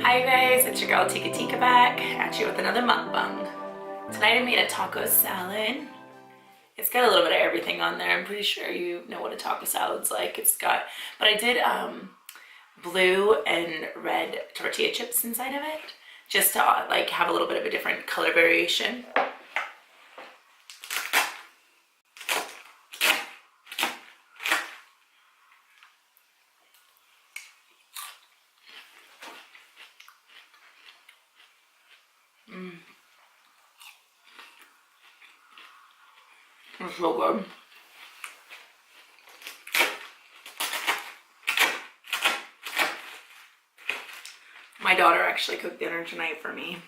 Hi guys, it's your girl Tika Tikah back at you with another mukbang. Tonight I made a taco salad. It's got a little bit of everything on there. I'm pretty sure you know what a taco salad's like. But I did blue and red tortilla chips inside of it, just to like have a little bit of a different color variation. It's so good. My daughter actually cooked dinner tonight for me.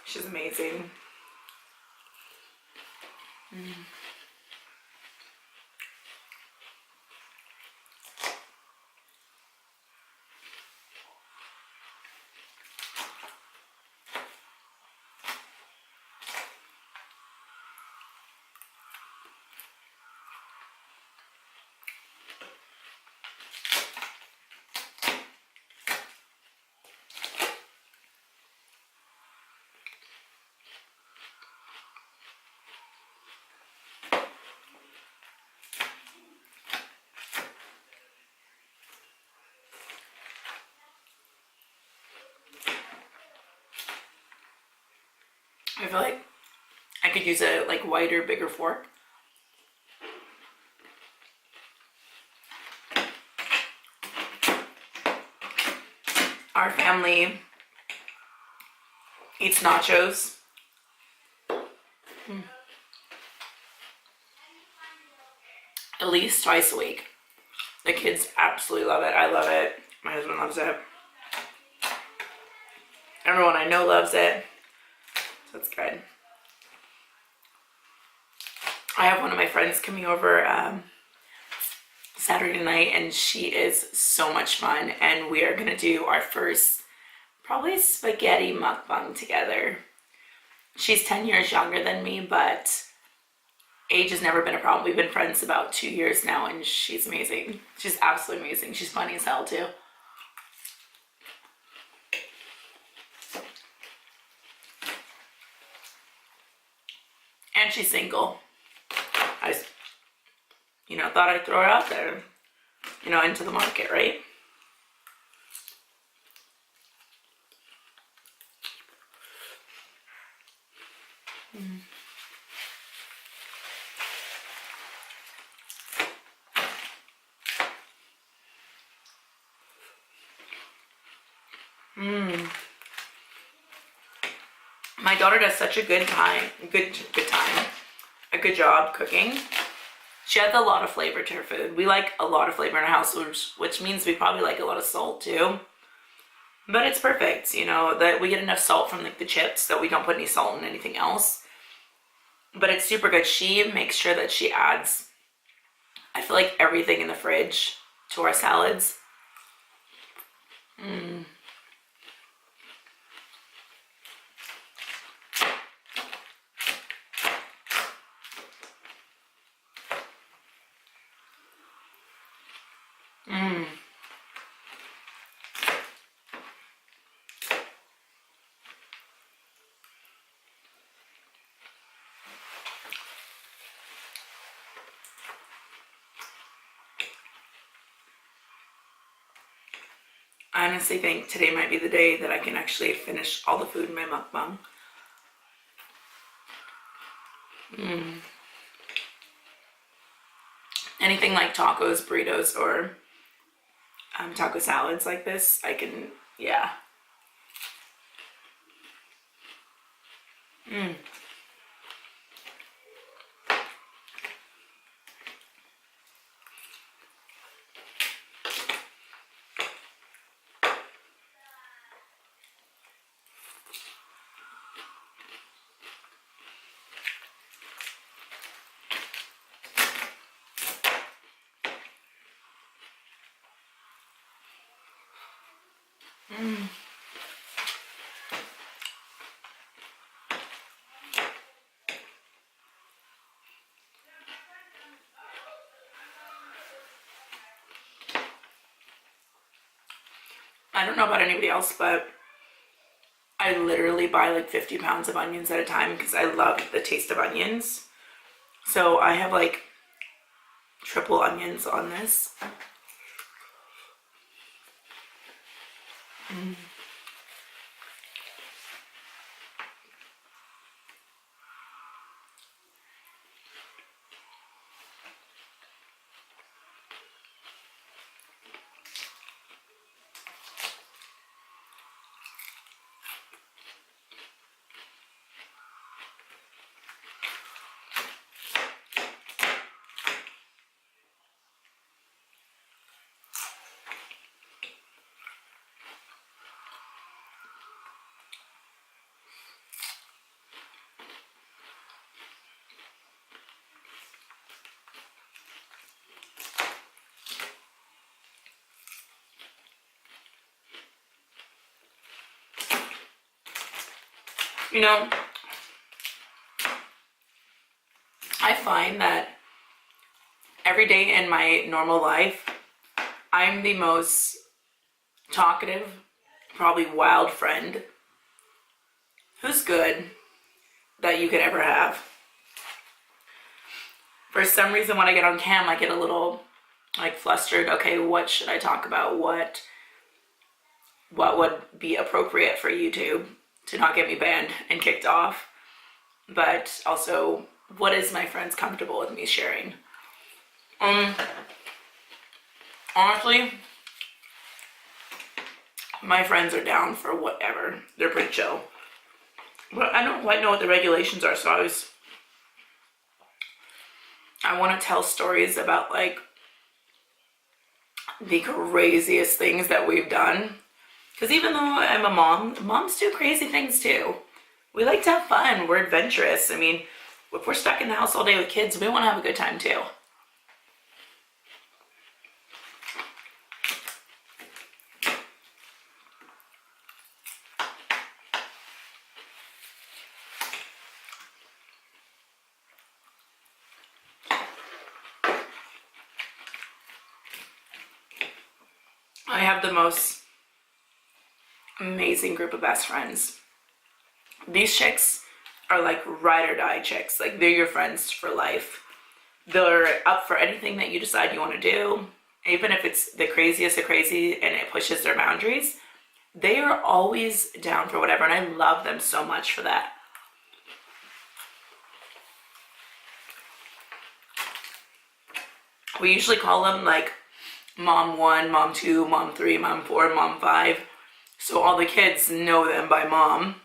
She's amazing. I feel like I could use a wider, bigger fork. Our family eats nachos at least twice a week. The kids absolutely love it. I love it. My husband loves it. Everyone I know loves it. So it's good. I have one of my friends coming over Saturday night, and she is so much fun, and we are gonna do our first probably spaghetti mukbang together. She's 10 years younger than me, but age has never been a problem. We've been friends about 2 years now, and she's amazing. She's absolutely amazing. She's funny as hell too. And she's single. I just, thought I'd throw her out there, into the market, right? My daughter does such a good job cooking. She adds a lot of flavor to her food. We like a lot of flavor in our house, which means we probably like a lot of salt too. But it's perfect, that we get enough salt from the chips that we don't put any salt in anything else. But it's super good. She makes sure that she adds, I feel like, everything in the fridge to our salads. I honestly think today might be the day that I can actually finish all the food in my mukbang. Anything like tacos, burritos, or taco salads like this, I can, yeah. I don't know about anybody else, but I literally buy like 50 pounds of onions at a time because I love the taste of onions. So I have like triple onions on this. You know, I find that every day in my normal life, I'm the most talkative, probably wild friend who's good that you could ever have. For some reason, when I get on cam, I get a little like flustered. Okay, what should I talk about? What would be appropriate for YouTube to not get me banned and kicked off? But also, what is my friends comfortable with me sharing? Honestly, my friends are down for whatever. They're pretty chill. But I don't quite know what the regulations are, so I want to tell stories about like the craziest things that we've done. Because even though I'm a mom, moms do crazy things too. We like to have fun. We're adventurous. I mean, if we're stuck in the house all day with kids, we want to have a good time too. I have the most amazing group of best friends. These chicks are like ride or die chicks. Like, they're your friends for life. They're up for anything that you decide you want to do. Even if it's the craziest of crazy and it pushes their boundaries, they are always down for whatever, and I love them so much for that. We usually call them like Mom 1, Mom 2, Mom 3, Mom 4, Mom 5. So all the kids know them by mom.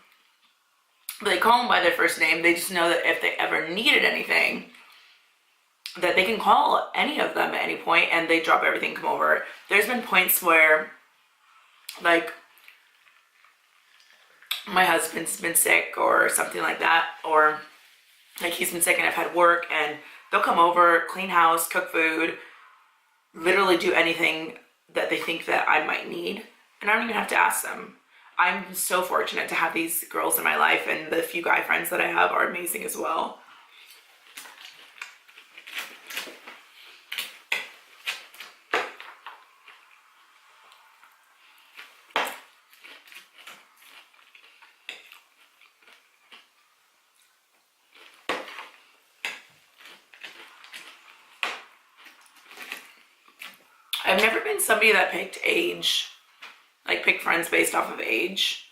But they call them by their first name. They just know that if they ever needed anything, that they can call any of them at any point and they drop everything, come over. There's been points where, like, my husband's been sick or something like that, or like he's been sick and I've had work, and they'll come over, clean house, cook food, literally do anything that they think that I might need, and I don't even have to ask them. I'm so fortunate to have these girls in my life, and the few guy friends that I have are amazing as well. I've never been somebody that picked age, like pick friends based off of age.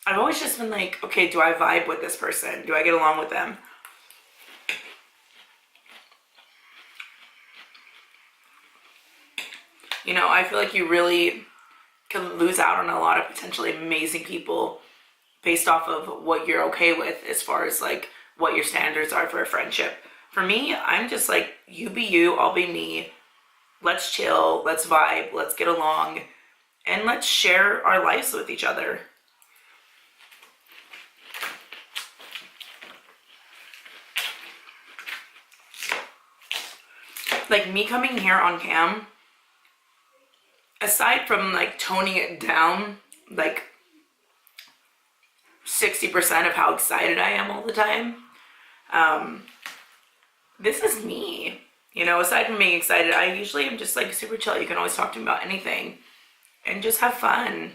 I've always just been like, okay, do I vibe with this person? Do I get along with them? You know, I feel like you really can lose out on a lot of potentially amazing people based off of what you're okay with as far as like what your standards are for a friendship. For me, I'm just like, you be you, I'll be me. Let's chill, let's vibe, let's get along, and let's share our lives with each other. Like, me coming here on cam, aside from like toning it down, like 60% of how excited I am all the time, this is me. You know, aside from being excited, I usually am just like super chill. You can always talk to me about anything. and just have fun.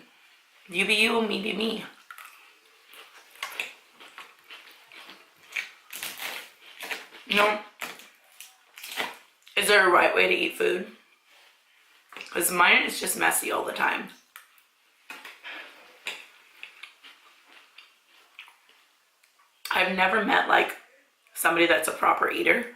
You be you, me be me. You know, is there a right way to eat food? Because mine is just messy all the time. I've never met like somebody that's a proper eater.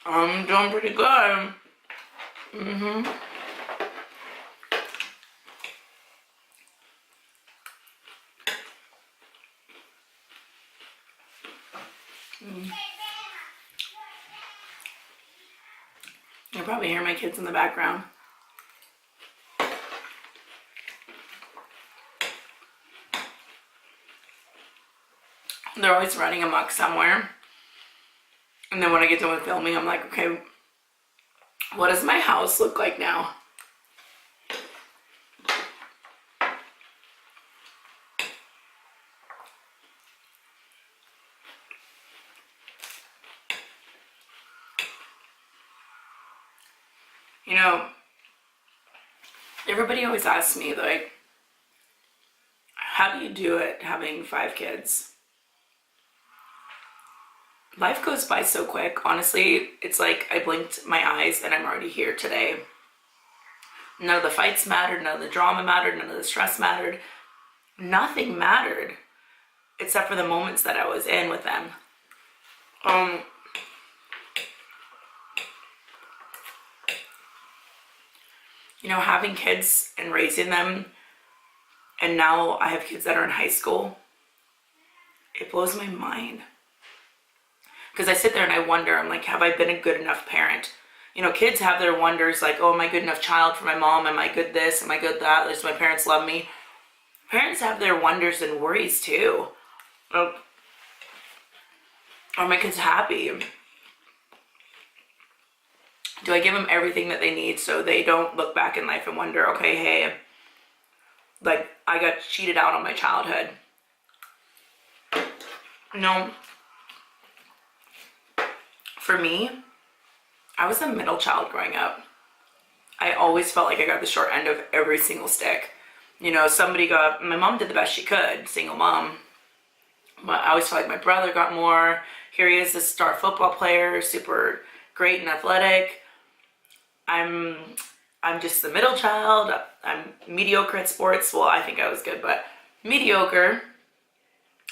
I'm doing pretty good. You probably hear my kids in the background. They're always running amok somewhere. And then when I get done with filming, I'm like, okay, what does my house look like now? You know, everybody always asks me, like, how do you do it having 5 kids? Life goes by so quick. Honestly, it's like I blinked my eyes and I'm already here today. None of the fights mattered, none of the drama mattered, none of the stress mattered. Nothing mattered except for the moments that I was in with them. You know, having kids and raising them, and now I have kids that are in high school, it blows my mind. Because I sit there and I wonder, I'm like, have I been a good enough parent? You know, kids have their wonders, like, oh, am I good enough child for my mom? Am I good this? Am I good that? Does my parents love me? Parents have their wonders and worries too. Are my kids happy? Do I give them everything that they need so they don't look back in life and wonder, okay, hey, like, I got cheated out on my childhood? No. For me, I was a middle child growing up. I always felt like I got the short end of every single stick. You know, my mom did the best she could, single mom. But I always felt like my brother got more. Here he is, this star football player, super great and athletic. I'm just the middle child. I'm mediocre at sports. Well, I think I was good, but mediocre.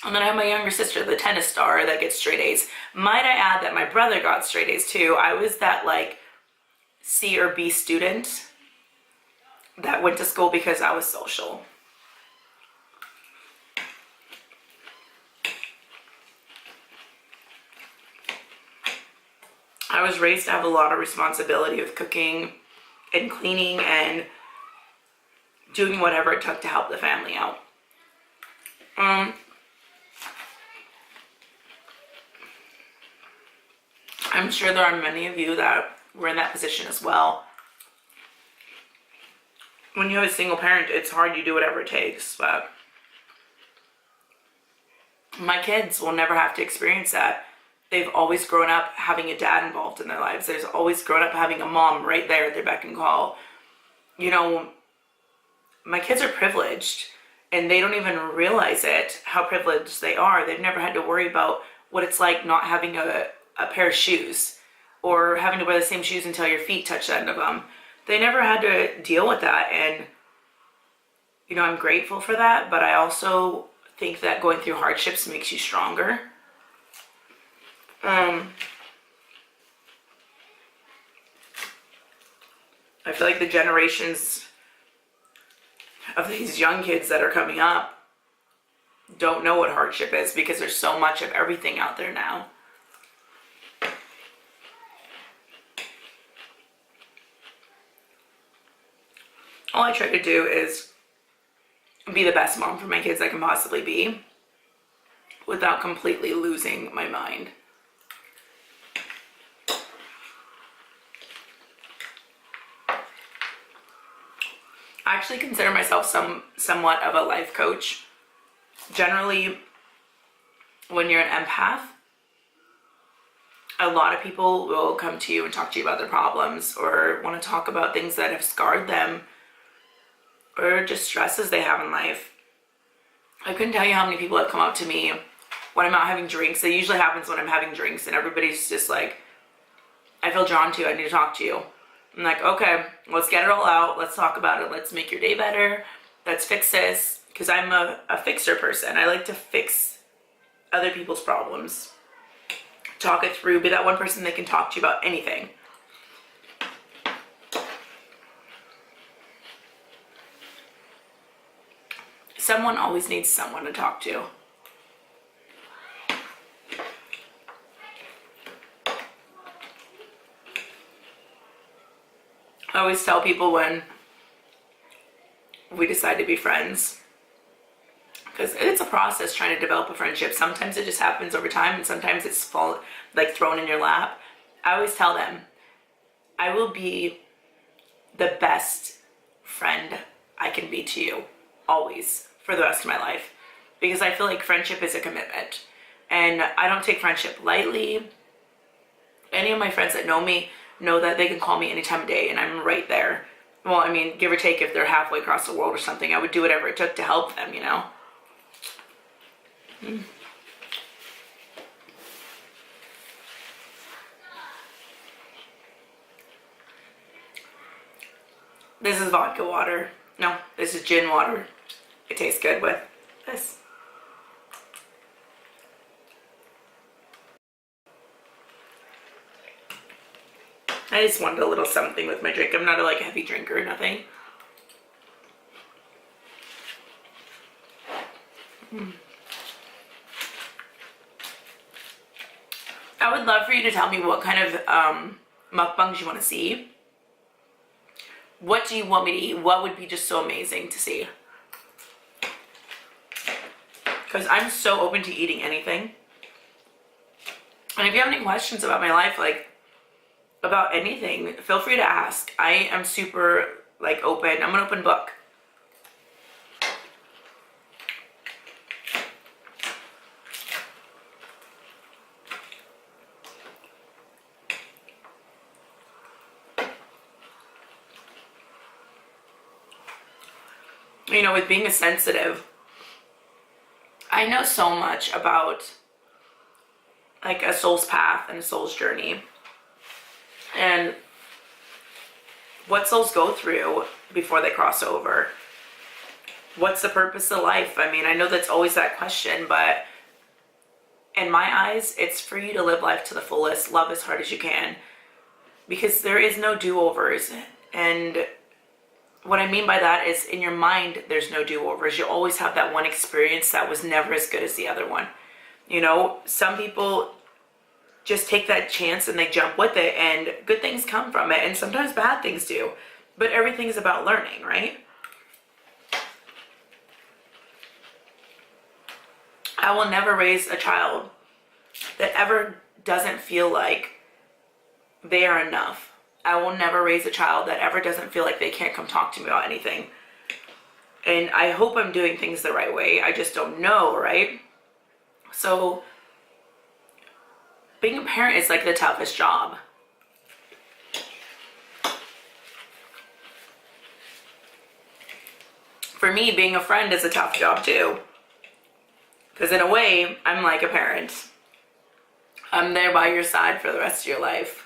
And then I have my younger sister, the tennis star, that gets straight A's. Might I add that my brother got straight A's too. I was that like C or B student that went to school because I was social. I was raised to have a lot of responsibility of cooking and cleaning and doing whatever it took to help the family out. I'm sure there are many of you that were in that position as well. When you have a single parent, it's hard, you do whatever it takes, but my kids will never have to experience that. They've always grown up having a dad involved in their lives. There's always grown up having a mom right there at their beck and call. You know, my kids are privileged and they don't even realize it, how privileged they are. They've never had to worry about what it's like not having a pair of shoes or having to wear the same shoes until your feet touch the end of them. They never had to deal with that. And, you know, I'm grateful for that, but I also think that going through hardships makes you stronger. I feel like the generations of these young kids that are coming up don't know what hardship is because there's so much of everything out there now. All I try to do is be the best mom for my kids I can possibly be without completely losing my mind. I actually consider myself somewhat of a life coach. Generally, when you're an empath, a lot of people will come to you and talk to you about their problems, or want to talk about things that have scarred them, or just stresses they have in life. I couldn't tell you how many people have come up to me when I'm out having drinks. It usually happens when I'm having drinks and everybody's just like, I feel drawn to you, I need to talk to you. I'm like, okay, let's get it all out. Let's talk about it. Let's make your day better. Let's fix this. Because I'm a fixer person. I like to fix other people's problems. Talk it through. Be that one person that can talk to you about anything. Someone always needs someone to talk to. I always tell people when we decide to be friends, because it's a process trying to develop a friendship. Sometimes it just happens over time, and sometimes it's thrown in your lap. I always tell them, I will be the best friend I can be to you, always, for the rest of my life, because I feel like friendship is a commitment, and I don't take friendship lightly. Any of my friends that know me know that they can call me any time of day, and I'm right there. Well, I mean, give or take, if they're halfway across the world or something, I would do whatever it took to help them, you know? This is vodka water. No, this is gin water. It tastes good with this. I just wanted a little something with my drink. I'm not a heavy drinker or nothing. I would love for you to tell me what kind of mukbangs you want to see. What do you want me to eat? What would be just so amazing to see? Because I'm so open to eating anything. And if you have any questions about my life, about anything, feel free to ask. I am super open. I'm an open book. You know, with being a sensitive, I know so much about a soul's path and a soul's journey, and what souls go through before they cross over. What's the purpose of life? I mean, I know that's always that question, but in my eyes, it's for you to live life to the fullest, love as hard as you can, because there is no do-overs. And what I mean by that is, in your mind, there's no do-overs. You always have that one experience that was never as good as the other one. You know, some people just take that chance and they jump with it, and good things come from it, and sometimes bad things do. But everything's about learning, right? I will never raise a child that ever doesn't feel like they are enough. I will never raise a child that ever doesn't feel like they can't come talk to me about anything. And I hope I'm doing things the right way. I just don't know, right? So being a parent is the toughest job. For me, being a friend is a tough job too. Because in a way, I'm like a parent. I'm there by your side for the rest of your life.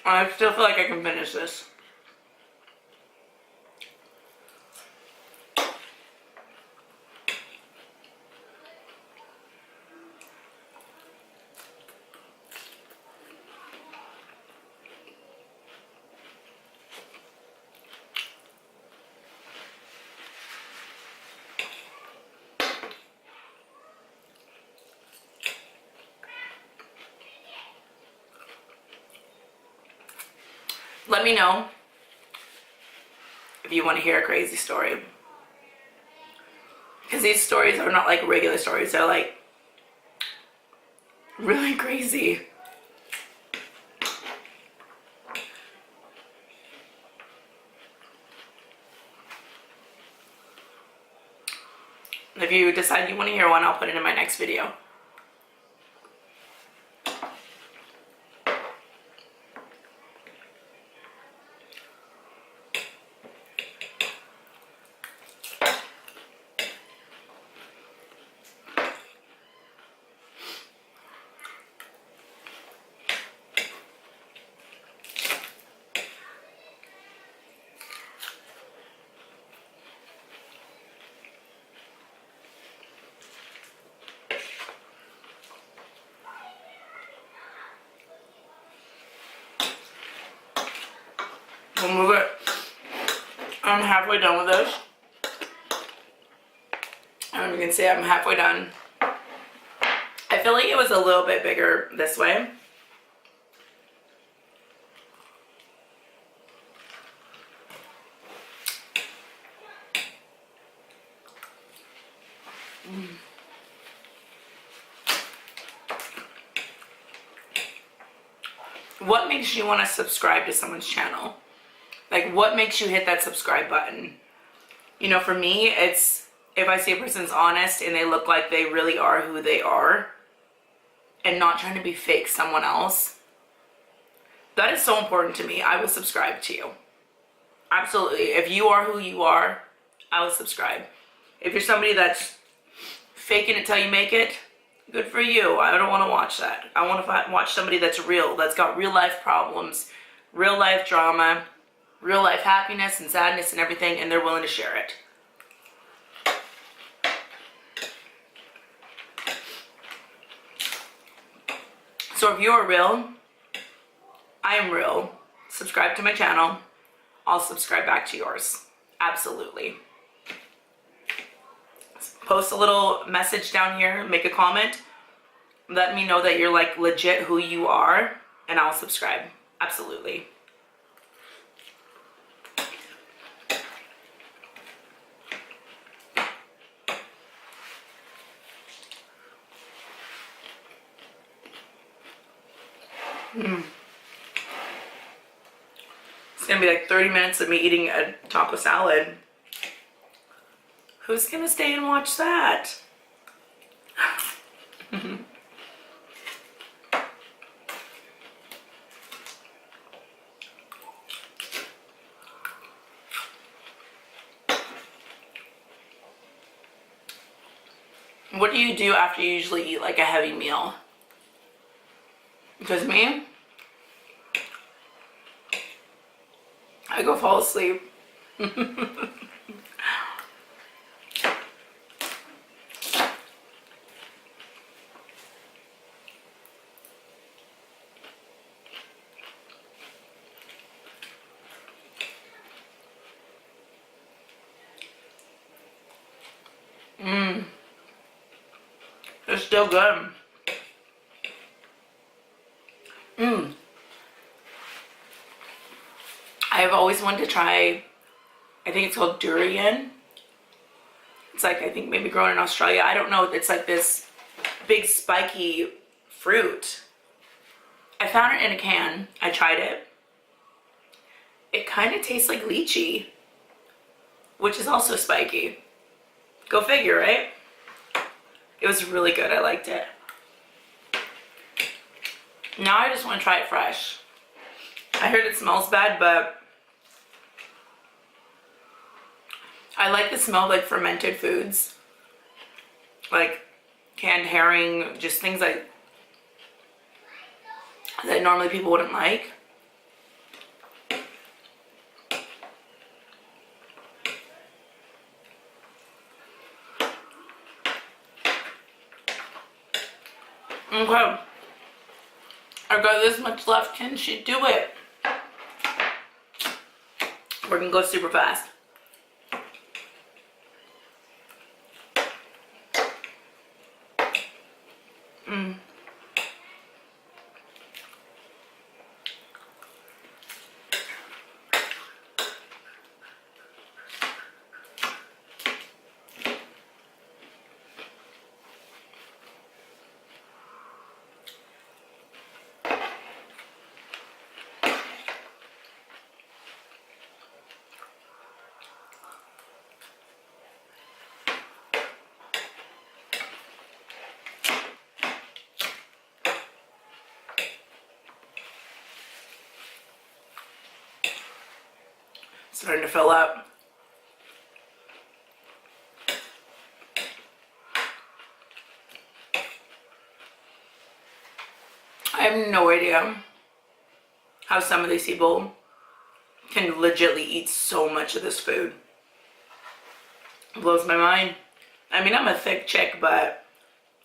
I still feel like I can finish this. Let me know if you want to hear a crazy story. Because these stories are not like regular stories. They're like really crazy. If you decide you want to hear one, I'll put it in my next video. We'll move it. I'm halfway done with this. And you can see I'm halfway done. I feel like it was a little bit bigger this way. What makes you want to subscribe to someone's channel? Like, what makes you hit that subscribe button? You know, for me, it's if I see a person's honest and they look like they really are who they are and not trying to be fake someone else. That is so important to me. I will subscribe to you. Absolutely. If you are who you are, I will subscribe. If you're somebody that's faking it till you make it, good for you. I don't want to watch that. I want to watch somebody that's real, that's got real life problems, real life drama, real life happiness and sadness and everything, and they're willing to share it. So if you are real, I am real, subscribe to my channel, I'll subscribe back to yours. Absolutely. Post a little message down here, make a comment, let me know that you're like legit who you are, and I'll subscribe. Absolutely. It's gonna be like 30 minutes of me eating a taco salad. Who's gonna stay and watch that? What do you do after you usually eat like a heavy meal? Because me, I go fall asleep. It's still good. I've always wanted to try, I think it's called durian. It's like, I think maybe grown in Australia. I don't know. It's like this big spiky fruit. I found it in a can. I tried it. It kind of tastes like lychee, which is also spiky. Go figure, right? It was really good. I liked it. Now I just want to try it fresh. I heard it smells bad, but I like the smell of like fermented foods. Like canned herring, just things like that normally people wouldn't like. Okay. I've got this much left. Can she do it? We're gonna go super fast. starting to fill up. I have no idea how some of these people can legitimately eat so much of this food. It blows my mind. I mean, I'm a thick chick, but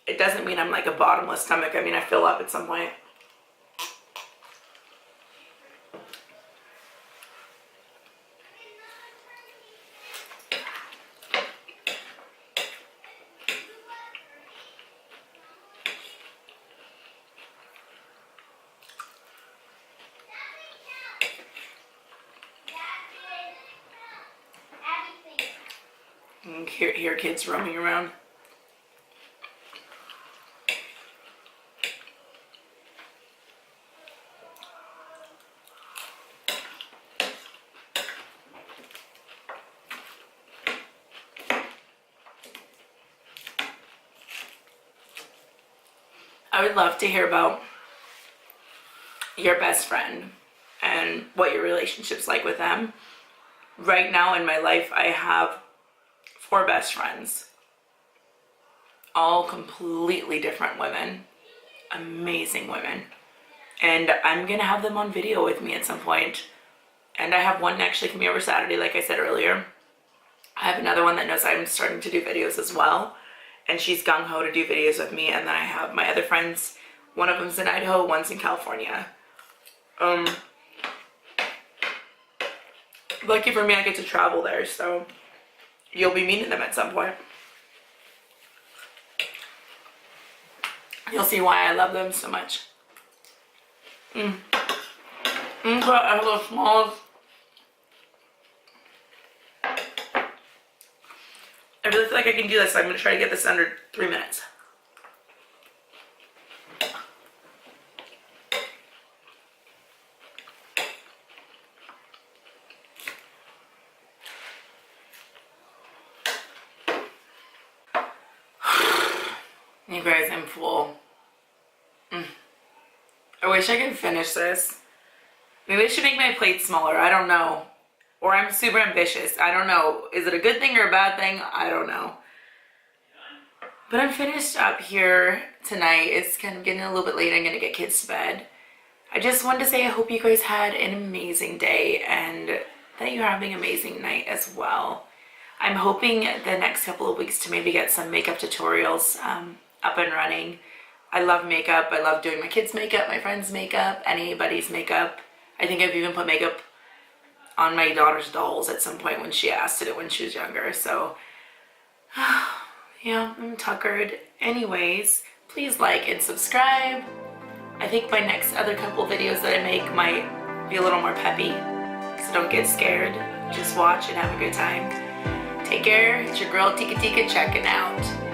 it doesn't mean I'm like a bottomless stomach. I mean, I fill up at some point. And hear kids roaming around. I would love to hear about your best friend and what your relationship's like with them. Right now in my life, I have 4 best friends, all completely different women, amazing women, and I'm gonna have them on video with me at some point. And I have one actually coming over Saturday, like I said earlier. I have another one that knows I'm starting to do videos as well, and she's gung-ho to do videos with me. And then I have my other friends, one of them's in Idaho, one's in California. Lucky for me, I get to travel there, so you'll be meeting them at some point. You'll see why I love them so much. I have the smallest. I really feel like I can do this, so I'm going to try to get this under 3 minutes. You guys, I'm full. I wish I could finish this. Maybe I should make my plate smaller. I don't know. Or I'm super ambitious. I don't know. Is it a good thing or a bad thing? I don't know. But I'm finished up here tonight. It's kind of getting a little bit late. I'm going to get kids to bed. I just wanted to say I hope you guys had an amazing day and that you're having an amazing night as well. I'm hoping the next couple of weeks to maybe get some makeup tutorials up and running. I love makeup. I love doing my kids' makeup, my friends' makeup, anybody's makeup. I think I've even put makeup on my daughter's dolls at some point when she asked it when she was younger. So, yeah, I'm tuckered. Anyways, please like and subscribe. I think my next other couple videos that I make might be a little more peppy. So don't get scared. Just watch and have a good time. Take care. It's your girl Tika Tikah checking out.